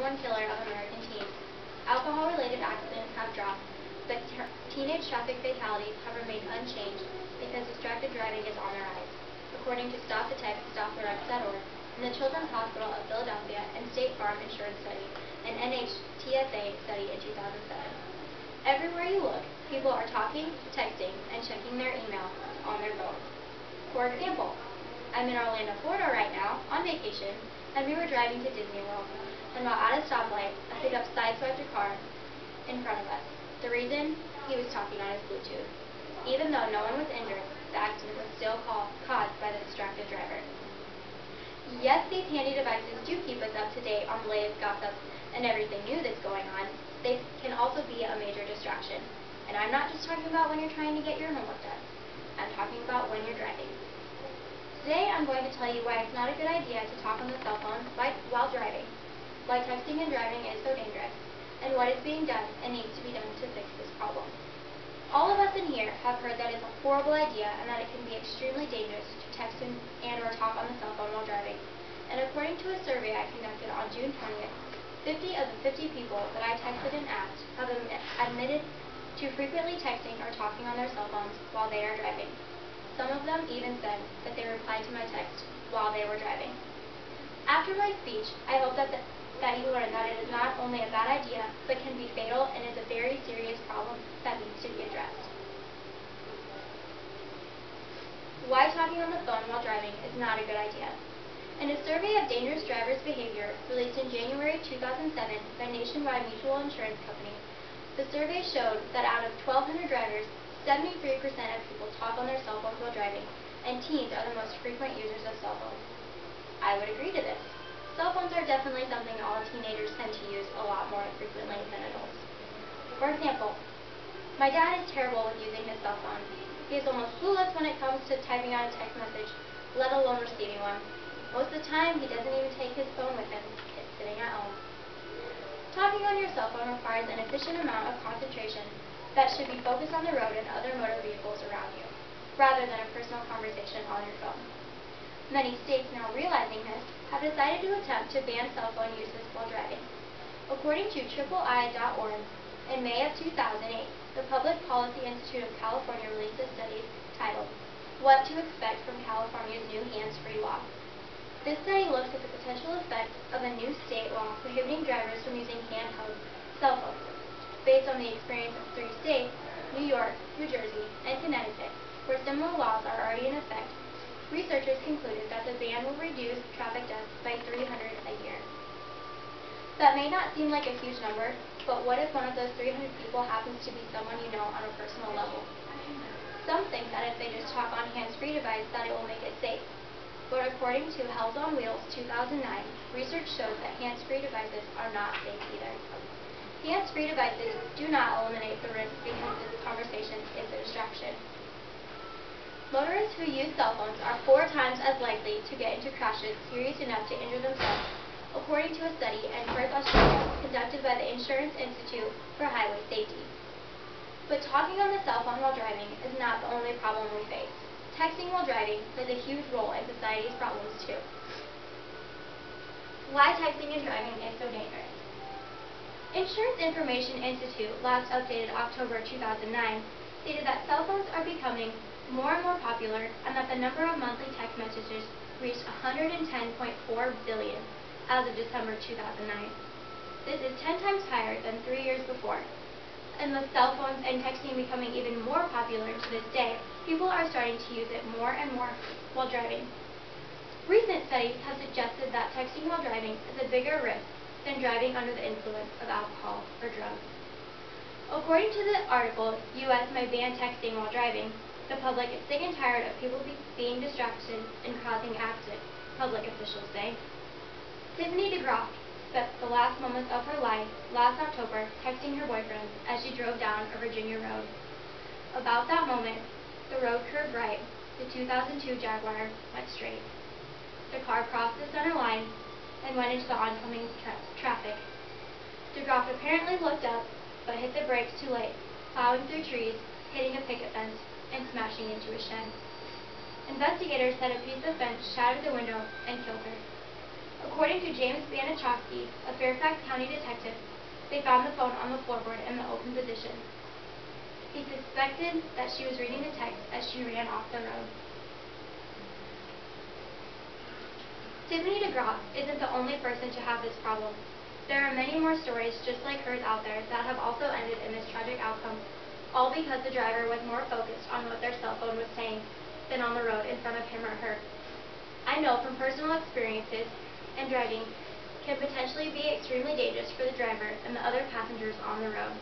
one killer of American teens. Alcohol-related accidents have dropped, but teenage traffic fatalities have remained unchanged because distracted driving is on the rise, according to StopTheWreck.org and the Children's Hospital of Philadelphia and State Farm Insurance Study, an NHTSA study in 2007. Everywhere you look, people are talking, texting, and checking their email on their phones. For example, I'm in Orlando, Florida right now on vacation, and we were driving to Disney World, and while at a stoplight, a pickup sideswiped a car in front of us. The reason? He was talking on his Bluetooth. Even though no one was injured, the accident was still caused by the distracted driver. Yes, these handy devices do keep us up to date on the latest gossip and everything new that's going on. They can also be a major distraction. And I'm not just talking about when you're trying to get your homework done. I'm talking about when you're driving. Today I'm going to tell you why it's not a good idea to talk on the cell phone while driving, why texting and driving is so dangerous, and what is being done and needs to be done to fix this problem. All of us in here have heard that it's a horrible idea and that it can be extremely dangerous to text and or talk on the cell phone while driving. And according to a survey I conducted on June 20th, 50 of the 50 people that I texted and asked have admitted to frequently texting or talking on their cell phones while they are driving. Some of them even said that they replied to my text while they were driving. After my speech, I hope that you learn that it is not only a bad idea, but can be fatal and is a very serious problem that needs to be addressed. Why talking on the phone while driving is not a good idea. In a survey of dangerous drivers' behavior released in January 2007 by Nationwide Mutual Insurance Company, the survey showed that out of 1,200 drivers, 73% of people talk on their cell phones while driving, and teens are the most frequent users of cell phones. I would agree to this. Cell phones are definitely something all teenagers tend to use a lot more frequently than adults. For example, my dad is terrible with using his cell phone. He is almost clueless when it comes to typing out a text message, let alone receiving one. Most of the time, he doesn't even take his phone with him. It's sitting at home. Talking on your cell phone requires an efficient amount of concentration that should be focused on the road and other motor vehicles around you, rather than a personal conversation on your phone. Many states, now realizing this, have decided to attempt to ban cell phone uses while driving. According to III.org, in May of 2008, the Public Policy Institute of California released a study titled, "What to Expect from California's New Hands-Free Law." This study looks at the potential effects of a new state law prohibiting drivers from using handheld cell phones. Based on the experience of 3 states, New York, New Jersey, and Connecticut, where similar laws are already in effect, researchers concluded that the ban will reduce traffic deaths by 300 a year. That may not seem like a huge number, but what if one of those 300 people happens to be someone you know on a personal level? Some think that if they just talk on hands-free device that it will make it safe. But according to Health on Wheels 2009, research shows that hands-free devices are not safe either. Hands-free devices do not eliminate the risk because this conversation is a distraction. Motorists who use cell phones are 4 times as likely to get into crashes serious enough to injure themselves, according to a study in Perth, Australia, conducted by the Insurance Institute for Highway Safety. But talking on the cell phone while driving is not the only problem we face. Texting while driving plays a huge role in society's problems too. Why texting and driving is so dangerous. Insurance Information Institute, last updated October 2009, stated that cell phones are becoming more and more popular and that the number of monthly text messages reached 110.4 billion as of December 2009. This is 10 times higher than 3 years before. And with cell phones and texting becoming even more popular to this day, people are starting to use it more and more while driving. Recent studies have suggested that texting while driving is a bigger risk than driving under the influence of alcohol or drugs. According to the article, U.S. may ban texting while driving, the public is sick and tired of people being distracted and causing accidents, public officials say. Tiffany DeGroff spent the last moments of her life last October texting her boyfriend as she drove down a Virginia road. About that moment, the road curved right, the 2002 Jaguar went straight. The car crossed the center line and went into the oncoming traffic. DeGroff apparently looked up, but hit the brakes too late, plowing through trees, hitting a picket fence, and smashing into a shed. Investigators said a piece of fence shattered the window and killed her. According to James Banachowski, a Fairfax County detective, they found the phone on the floorboard in the open position. He suspected that she was reading a text as she ran off the road. Tiffany DeGraw isn't the only person to have this problem. There are many more stories just like hers out there that have also ended in this tragic outcome, all because the driver was more focused on what their cell phone was saying than on the road in front of him or her. I know from personal experiences and driving can potentially be extremely dangerous for the driver and the other passengers on the road.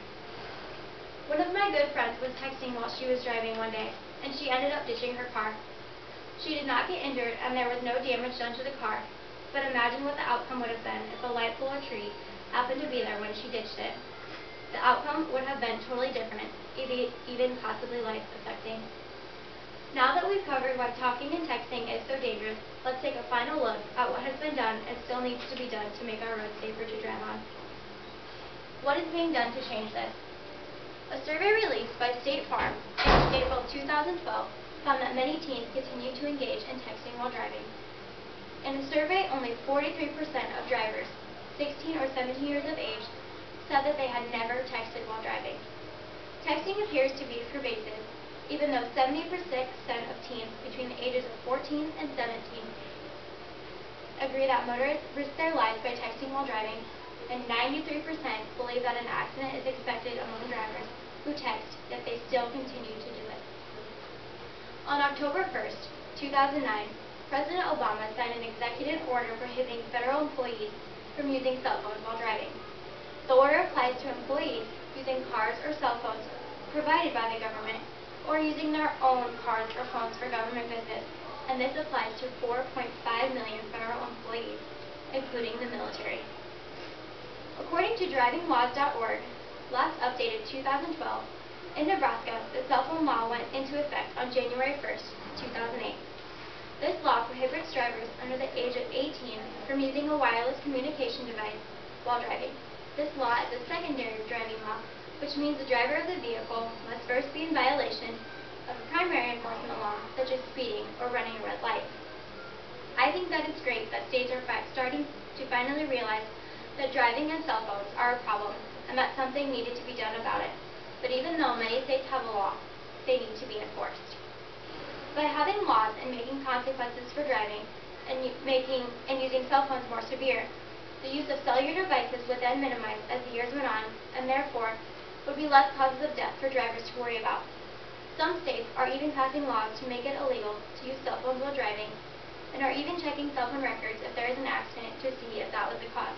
One of my good friends was texting while she was driving one day, and she ended up ditching her car. She did not get injured and there was no damage done to the car, but imagine what the outcome would have been if a light pole or tree happened to be there when she ditched it. The outcome would have been totally different, even possibly life-affecting. Now that we've covered why talking and texting is so dangerous, let's take a final look at what has been done and still needs to be done to make our roads safer to drive on. What is being done to change this? A survey released by State Farm in April 2012 found that many teens continue to engage in texting while driving. In a survey, only 43% of drivers, 16 or 17 years of age, said that they had never texted while driving. Texting appears to be pervasive, even though 70% of teens between the ages of 14 and 17 agree that motorists risk their lives by texting while driving, and 93% believe that an accident is expected among drivers who text, yet they still continue to do it. On October 1st, 2009, President Obama signed an executive order prohibiting federal employees from using cell phones while driving. The order applies to employees using cars or cell phones provided by the government or using their own cars or phones for government business, and this applies to 4.5 million federal employees, including the military. According to drivinglaws.org, last updated 2012, in Nebraska, the cell phone law went into effect on January 1st, 2008. This law prohibits drivers under the age of 18 from using a wireless communication device while driving. This law is a secondary driving law, which means the driver of the vehicle must first be in violation of a primary enforcement law, such as speeding or running a red light. I think that it's great that states are starting to finally realize that driving and cell phones are a problem and that something needed to be done about it. But even though many states have a law, they need to be enforced. By having laws and making consequences for driving and using cell phones more severe, the use of cellular devices would then minimize as the years went on, and therefore would be less causes of death for drivers to worry about. Some states are even passing laws to make it illegal to use cell phones while driving, and are even checking cell phone records if there is an accident to see if that was the cause.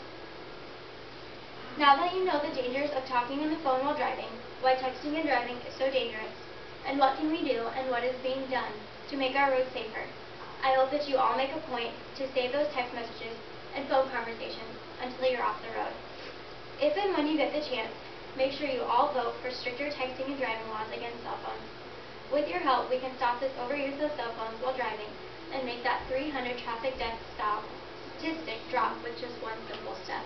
Now that you know the dangers of talking on the phone while driving, why texting and driving is so dangerous, and what can we do and what is being done to make our roads safer, I hope that you all make a point to save those text messages and phone conversations until you're off the road. If and when you get the chance, make sure you all vote for stricter texting and driving laws against cell phones. With your help, we can stop this overuse of cell phones while driving and make that 300 traffic death statistic drop with just one simple step.